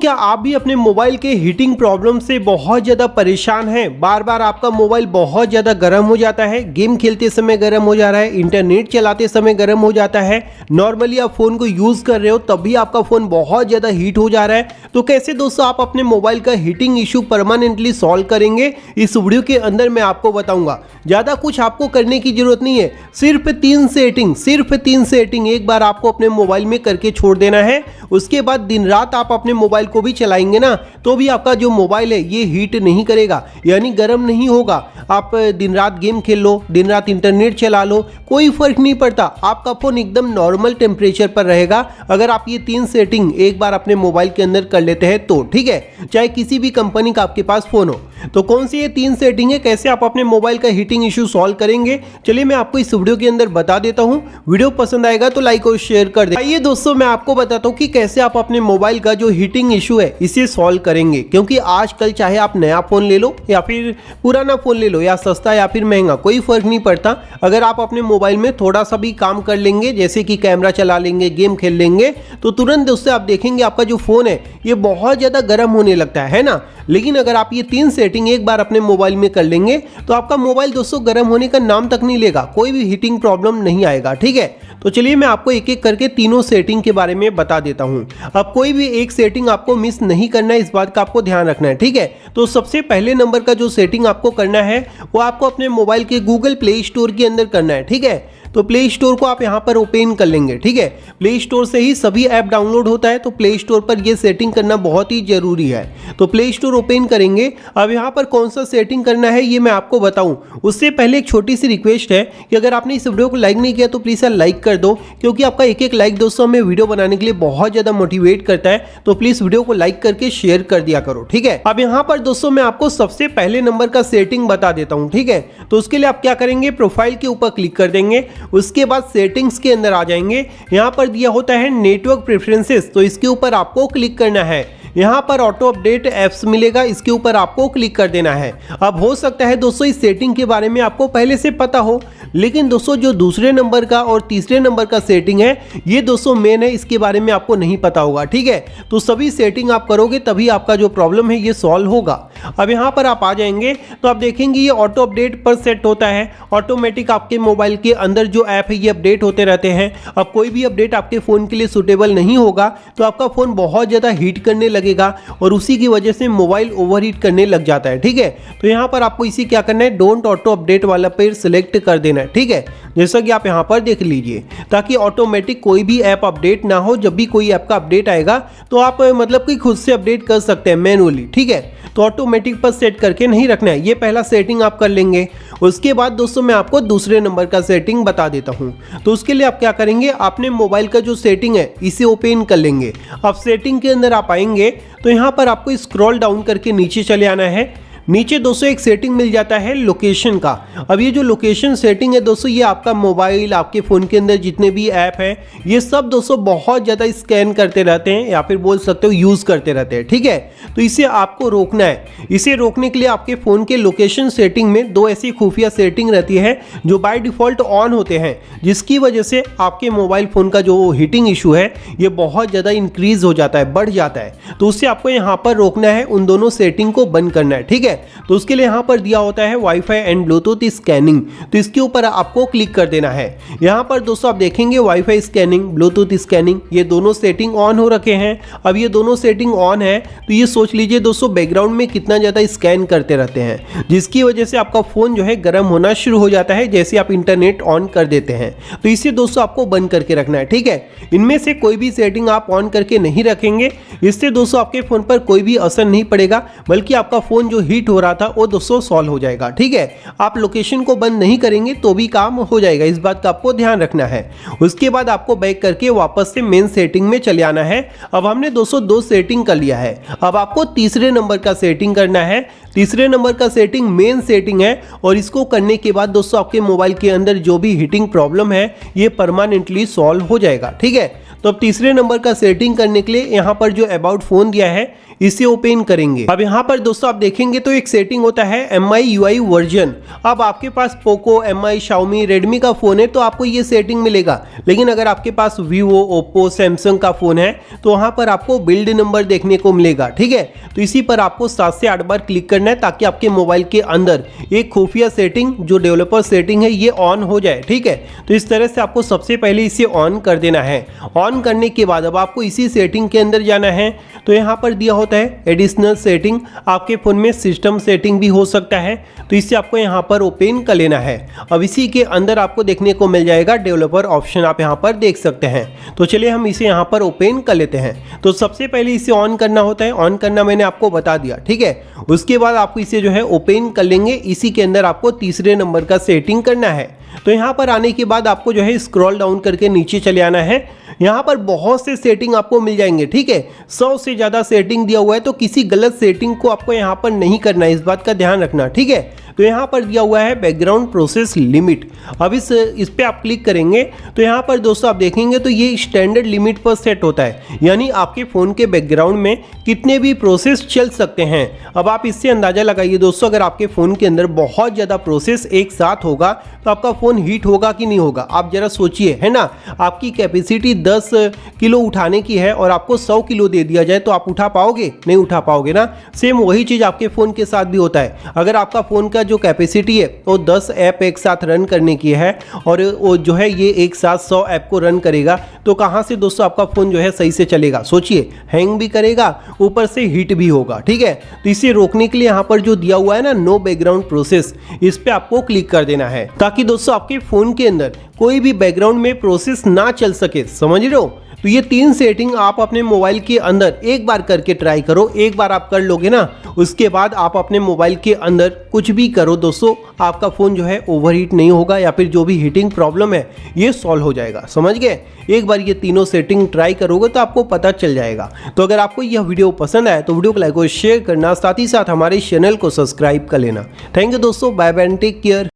क्या आप भी अपने मोबाइल के हीटिंग प्रॉब्लम से बहुत ज़्यादा परेशान हैं? बार बार आपका मोबाइल बहुत ज़्यादा गर्म हो जाता है, गेम खेलते समय गर्म हो जा रहा है, इंटरनेट चलाते समय गर्म हो जाता है, नॉर्मली आप फ़ोन को यूज़ कर रहे हो तब भी आपका फ़ोन बहुत ज़्यादा हीट हो जा रहा है। तो कैसे दोस्तों आप अपने मोबाइल का हीटिंग इशू परमानेंटली सॉल्व करेंगे, इस वीडियो के अंदर मैं आपको बताऊँगा। ज़्यादा कुछ आपको करने की ज़रूरत नहीं है, सिर्फ तीन सेटिंग एक बार आपको अपने मोबाइल में करके छोड़ देना है। उसके बाद दिन रात आप अपने मोबाइल को भी चलाएंगे ना तो भी आपका जो मोबाइल है ये हीट नहीं करेगा, यानी गर्म नहीं होगा। आप दिन रात गेम खेल लो, दिन रात इंटरनेट चला लो, कोई फर्क नहीं पड़ता, आपका फ़ोन एकदम नॉर्मल टेम्परेचर पर रहेगा अगर आप ये तीन सेटिंग एक बार अपने मोबाइल के अंदर कर लेते हैं तो, ठीक है, चाहे किसी भी कंपनी का आपके पास फ़ोन हो। तो कौन सी ये तीन सेटिंग है, कैसे आप अपने मोबाइल का हीटिंग इशू सॉल्व करेंगे, चलिए मैं आपको इस वीडियो के अंदर बता देता हूं। वीडियो पसंद आएगा तो लाइक और शेयर कर दें। आइए दोस्तों मैं आपको बताता हूं कि कैसे आप अपने मोबाइल का जो हीटिंग इशू है इसे सॉल्व करेंगे, क्योंकि आजकल चाहे आप नया फ़ोन ले लो या फिर पुराना फ़ोन ले लो, या सस्ता या फिर महंगा, कोई फ़र्क नहीं पड़ता। अगर आप अपने मोबाइल में थोड़ा सा भी काम कर लेंगे, जैसे कि कैमरा चला लेंगे, गेम खेल लेंगे, तो तुरंत दोस्तों आप देखेंगे आपका जो फ़ोन है ये बहुत ज़्यादा गर्म होने लगता है ना। लेकिन अगर आप ये तीन सेटिंग एक बार अपने मोबाइल में कर लेंगे तो आपका मोबाइल दोस्तों गर्म होने का नाम तक नहीं लेगा, कोई भी हीटिंग प्रॉब्लम नहीं आएगा, ठीक है। तो चलिए मैं आपको एक एक करके तीनों सेटिंग के बारे में बता देता हूं। अब कोई भी एक सेटिंग आपको मिस नहीं करना है, इस बात का आपको ध्यान रखना है, ठीक है। तो सबसे पहले नंबर का जो सेटिंग आपको करना है वो आपको अपने मोबाइल के गूगल प्ले स्टोर के अंदर करना है, ठीक है। तो प्ले स्टोर को आप यहाँ पर ओपन कर लेंगे, ठीक है। प्ले स्टोर से ही सभी ऐप डाउनलोड होता है, तो प्ले स्टोर पर ये सेटिंग करना बहुत ही जरूरी है। तो प्ले स्टोर ओपन करेंगे। अब यहाँ पर कौन सा सेटिंग करना है ये मैं आपको बताऊँ, उससे पहले एक छोटी सी रिक्वेस्ट है कि अगर आपने इस वीडियो को लाइक नहीं किया तो प्लीज़ यार लाइक कर दो, क्योंकि आपका एक एक लाइक दोस्तों हमें वीडियो बनाने के लिए बहुत ज़्यादा मोटिवेट करता है। तो प्लीज़ वीडियो को लाइक करके शेयर कर दिया करो, ठीक है। अब यहाँ पर दोस्तों मैं आपको सबसे पहले नंबर का सेटिंग बता देता हूँ, ठीक है। तो उसके लिए आप क्या करेंगे, प्रोफाइल के ऊपर क्लिक कर देंगे, उसके बाद सेटिंग्स के अंदर आ जाएंगे। यहाँ पर दिया होता है नेटवर्क प्रेफरेंसेस, तो इसके ऊपर आपको क्लिक करना है। यहाँ पर ऑटो अपडेट ऐप्स मिलेगा, इसके ऊपर आपको क्लिक कर देना है। अब हो सकता है दोस्तों इस सेटिंग के बारे में आपको पहले से पता हो, लेकिन दोस्तों जो दूसरे नंबर का और तीसरे नंबर का सेटिंग है ये दोस्तों मेन है, इसके बारे में आपको नहीं पता होगा, ठीक है। तो सभी सेटिंग आप करोगे तभी आपका जो प्रॉब्लम है ये सॉल्व होगा। अब यहाँ पर आप आ जाएंगे तो आप देखेंगे ये ऑटो अपडेट पर सेट होता है, ऑटोमेटिक आपके मोबाइल के अंदर जो ऐप है ये अपडेट होते रहते हैं। अब कोई भी अपडेट आपके फ़ोन के लिए सूटेबल नहीं होगा तो आपका फ़ोन बहुत ज़्यादा हीट करने लगेगा और उसी की वजह से मोबाइल ओवरहीट करने लग जाता है, ठीक है। तो यहाँ पर आपको इसी क्या करना है, डोंट ऑटो अपडेट वाला पे सिलेक्ट कर देना है, ठीक है। जैसा कि आप यहाँ पर देख लीजिए, ताकि ऑटोमेटिक कोई भी ऐप अपडेट ना हो। जब भी कोई ऐप का अपडेट आएगा तो आप मतलब कि खुद से अपडेट कर सकते हैं मैनुअली, ठीक है। तो ऑटोमेटिक पर सेट करके नहीं रखना है, ये पहला सेटिंग आप कर लेंगे। उसके बाद दोस्तों मैं आपको दूसरे नंबर का सेटिंग बता देता हूँ। तो उसके लिए आप क्या करेंगे, अपने मोबाइल का जो सेटिंग है इसे ओपन कर लेंगे। अब सेटिंग के अंदर आप आएंगे तो यहाँ पर आपको स्क्रॉल डाउन करके नीचे चले आना है। नीचे दोस्तों एक सेटिंग मिल जाता है लोकेशन का। अब ये जो लोकेशन सेटिंग है दोस्तों ये आपका मोबाइल, आपके फ़ोन के अंदर जितने भी ऐप हैं ये सब दोस्तों बहुत ज़्यादा स्कैन करते रहते हैं, या फिर बोल सकते हो यूज़ करते रहते हैं, ठीक है। तो इसे आपको रोकना है। इसे रोकने के लिए आपके फ़ोन के लोकेशन सेटिंग में दो ऐसी खुफिया सेटिंग रहती है जो बाय डिफ़ॉल्ट ऑन होते हैं, जिसकी वजह से आपके मोबाइल फ़ोन का जो हीटिंग इशू है ये बहुत ज़्यादा इंक्रीज़ हो जाता है, बढ़ जाता है। तो उससे आपको यहाँ पर रोकना है, उन दोनों सेटिंग को बंद करना है, ठीक है। तो उसके लिए यहाँ पर दिया होता है वाईफाई एंड ब्लूटूथ स्कैनिंग, तो इसके ऊपर आपको क्लिक कर देना है। यहाँ पर दोस्तों आप देखेंगे वाईफाई स्कैनिंग, ब्लूटूथ स्कैनिंग, ये दोनों सेटिंग ऑन हो रखे हैं। अब ये दोनों सेटिंग ऑन है तो ये सोच लीजिए दोस्तों बैकग्राउंड में कितना ज़्यादा स्कैन करते रहते हैं, जिसकी वजह से आपका फ़ोन जो है गर्म होना शुरू हो जाता है जैसे आप इंटरनेट ऑन कर देते हैं। तो इसे दोस्तों आपको बंद करके रखना है, ठीक है। इनमें से कोई भी सेटिंग आप ऑन करके नहीं रखेंगे, इससे दोस्तों आपके फ़ोन पर कोई भी असर नहीं पड़ेगा, बल्कि आपका फ़ोन जो हीट हो रहा था वो दोस्तों सॉल्व हो जाएगा, ठीक है। आप लोकेशन को बंद नहीं करेंगे तो भी काम हो जाएगा, इस बात का आपको ध्यान रखना है। उसके बाद आपको बैक करके वापस से मेन सेटिंग में चले आना है। अब हमने दोस्तों दो सेटिंग कर लिया है, अब आपको तीसरे नंबर का सेटिंग करना है। तीसरे नंबर का सेटिंग मेन सेटिंग है और इसको करने के बाद दोस्तों आपके मोबाइल के अंदर जो भी हीटिंग प्रॉब्लम है ये परमानेंटली सॉल्व हो जाएगा, ठीक है। तो अब तीसरे नंबर का सेटिंग करने के लिए यहाँ पर जो अबाउट फोन दिया है इसे ओपन करेंगे। अब यहाँ पर दोस्तों आप देखेंगे तो एक सेटिंग होता है MI UI वर्जन। अब आपके पास पोको, MI, Xiaomi, रेडमी का फोन है तो आपको ये सेटिंग मिलेगा, लेकिन अगर आपके पास Vivo, Oppo, Samsung का फोन है तो वहाँ पर आपको बिल्ड नंबर देखने को मिलेगा। ठीक है, तो इसी पर आपको 7 से 8 बार क्लिक करना है ताकि आपके मोबाइल के अंदर एक खुफिया सेटिंग जो डेवलपर सेटिंग है ये ऑन हो जाए। ठीक है, तो इस तरह से आपको सबसे पहले इसे ऑन कर देना है। ऑन करने के बाद अब आपको इसी सेटिंग के अंदर जाना है, तो यहाँ पर दिया होता है एडिशनल सेटिंग। आपके फ़ोन में सिस्टम सेटिंग भी हो सकता है, तो इसे आपको यहाँ पर ओपन कर लेना है। अब इसी के अंदर आपको देखने को मिल जाएगा डेवलपर ऑप्शन, आप यहाँ पर देख सकते हैं। तो चलिए हम इसे यहाँ पर ओपन कर लेते हैं। तो सबसे पहले इसे ऑन करना होता है, ऑन करना मैंने आपको बता दिया। ठीक है, उसके बाद आपको इसे जो है ओपन कर लेंगे। इसी के अंदर आपको तीसरे नंबर का सेटिंग करना है। तो यहाँ पर आने के बाद आपको जो है स्क्रॉल डाउन करके नीचे चले आना है। यहाँ पर बहुत से सेटिंग आपको मिल जाएंगे। ठीक है, 100 से ज़्यादा सेटिंग दिया हुआ है, तो किसी गलत सेटिंग को आपको यहाँ पर नहीं करना है, इस बात का ध्यान रखना। ठीक है, तो यहाँ पर दिया हुआ है बैकग्राउंड प्रोसेस लिमिट। अब इस पे आप क्लिक करेंगे तो यहाँ पर दोस्तों आप देखेंगे तो ये स्टैंडर्ड लिमिट पर सेट होता है, यानी आपके फ़ोन के बैकग्राउंड में कितने भी प्रोसेस चल सकते हैं। अब आप इससे अंदाज़ा लगाइए दोस्तों, अगर आपके फ़ोन के अंदर बहुत ज़्यादा प्रोसेस एक साथ होगा तो आपका फ़ोन हीट होगा कि नहीं होगा, आप ज़रा सोचिए, है ना। आपकी कैपेसिटी 10 किलो उठाने की है और आपको 100 किलो दे दिया जाए तो आप उठा पाओगे? नहीं उठा पाओगे ना। सेम वही चीज़ आपके फ़ोन के साथ भी होता है। अगर आपका फ़ोन का जो कैपेसिटी है वो 10 ऐप एक साथ रन करने की है और वो जो है ये एक साथ 100 ऐप को रन करेगा, तो कहाँ से दोस्तों आपका फ़ोन जो है सही से चलेगा? सोचिए, हैंग भी करेगा, ऊपर से हीट भी होगा। ठीक है, तो इसे रोकने के लिए यहाँ पर जो दिया हुआ है ना नो बैकग्राउंड प्रोसेस, इस पे आपको क्लिक कर देना है ताकि दोस्तों आपके फ़ोन के अंदर कोई भी बैकग्राउंड में प्रोसेस ना चल सके। समझ रहे हो? तो ये 3 सेटिंग आप अपने मोबाइल के अंदर एक बार करके ट्राई करो। एक बार आप कर लोगे ना, उसके बाद आप अपने मोबाइल के अंदर कुछ भी करो दोस्तों, आपका फ़ोन जो है ओवरहीट नहीं होगा या फिर जो भी हीटिंग प्रॉब्लम है ये सॉल्व हो जाएगा। समझ गए? एक बार ये तीनों सेटिंग ट्राई करोगे तो आपको पता चल जाएगा। तो अगर आपको यह वीडियो पसंद आए तो वीडियो को लाइक और शेयर करना, साथ ही साथ हमारे चैनल को सब्सक्राइब कर लेना। थैंक यू दोस्तों, bye bye and take care.